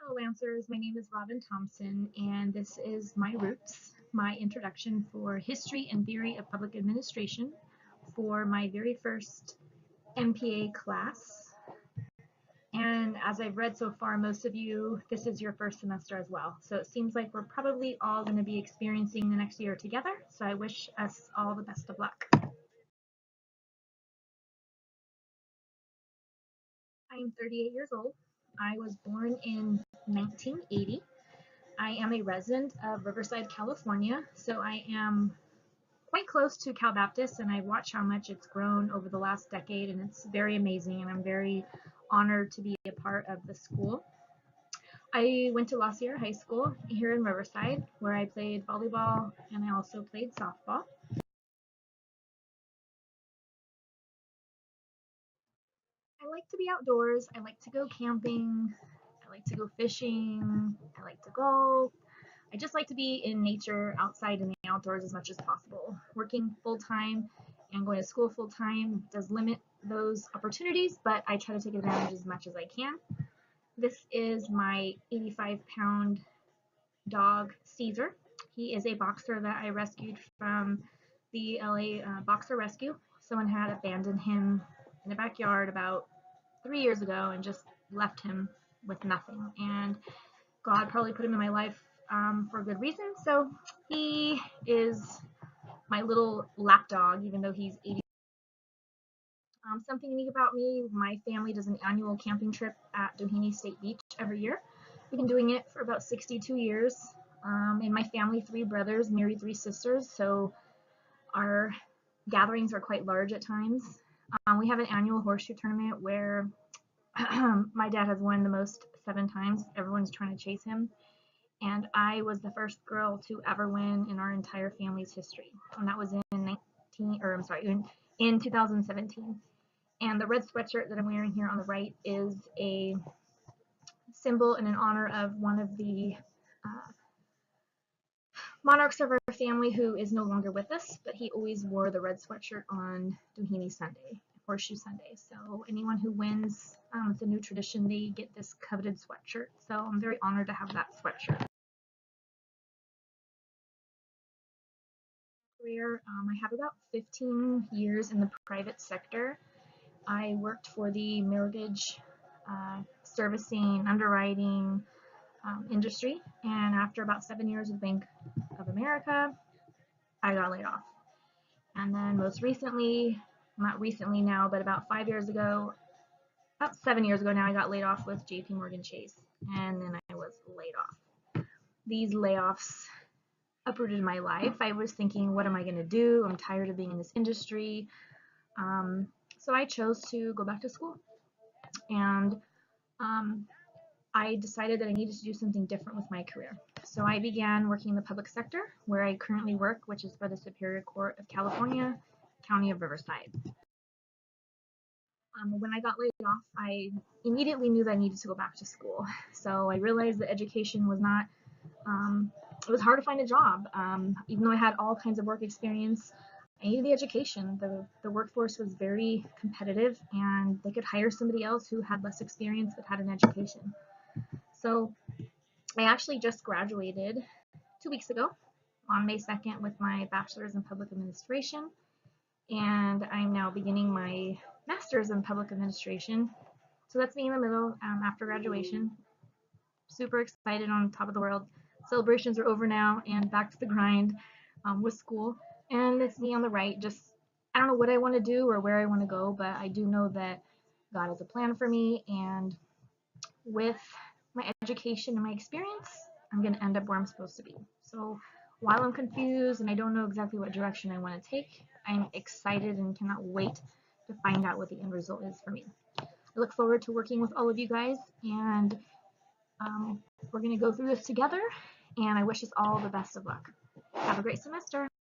Hello, Lancers. My name is Robin Thompson, and this is my roots, my introduction for history and theory of public administration for my very first MPA class. And as I've read so far, most of you, this is your first semester as well. So it seems like we're probably all going to be experiencing the next year together. So I wish us all the best of luck. I am 38 years old. I was born in 1980. I am a resident of Riverside, California, so I am quite close to Cal Baptist, and I've watched how much it's grown over the last decade, and it's very amazing, and I'm very honored to be a part of the school. I went to La Sierra High School here in Riverside, where I played volleyball and I also played softball. I like to be outdoors. I like to go camping. I like to go fishing. I like to golf. I just like to be in nature, outside in the outdoors as much as possible. Working full time and going to school full time does limit those opportunities, but I try to take advantage as much as I can. This is my 85-pound dog, Caesar. He is a boxer that I rescued from the LA Boxer Rescue. Someone had abandoned him in the backyard about 3 years ago and just left him with nothing. And God probably put him in my life for a good reason. So he is my little lap dog, even though he's 80. Something unique about me, my family does an annual camping trip at Doheny State Beach every year. We've been doing it for about 62 years. In my family, 3 brothers, married 3 sisters, so our gatherings are quite large at times. We have an annual horseshoe tournament where my dad has won the most 7 times. Everyone's trying to chase him. And I was the first girl to ever win in our entire family's history. And that was in 2017. And the red sweatshirt that I'm wearing here on the right is a symbol and in honor of one of the monarchs of our family who is no longer with us, but he always wore the red sweatshirt on Doheny Sunday, Horseshoe Sunday. So anyone who wins, it's a new tradition, they get this coveted sweatshirt. So I'm very honored to have that sweatshirt. Career, I have about 15 years in the private sector. I worked for the mortgage servicing, underwriting industry, and after about 7 years with Bank of America, I got laid off. And then most recently, not recently now, but about 5 years ago, about 7 years ago now, I got laid off with JP Morgan Chase, and then I was laid off. These layoffs uprooted my life. I was thinking, what am I going to do? I'm tired of being in this industry. So I chose to go back to school. And I decided that I needed to do something different with my career. So I began working in the public sector, where I currently work, which is for the Superior Court of California, County of Riverside. When I got laid off, I immediately knew that I needed to go back to school. So I realized that education was not, it was hard to find a job. Even though I had all kinds of work experience, I needed the education. The workforce was very competitive, and they could hire somebody else who had less experience but had an education. So I actually just graduated 2 weeks ago on May 2nd with my bachelor's in public administration, and I'm now beginning my master's in public administration. So that's me in the middle after graduation. Super excited, on top of the world. Celebrations are over now and back to the grind with school. And it's me on the right. Just, I don't know what I want to do or where I want to go, but I do know that God has a plan for me, and with my education and my experience, I'm going to end up where I'm supposed to be. So while I'm confused and I don't know exactly what direction I want to take, I'm excited and cannot wait to find out what the end result is for me. I look forward to working with all of you guys, and we're going to go through this together, and I wish us all the best of luck. Have a great semester.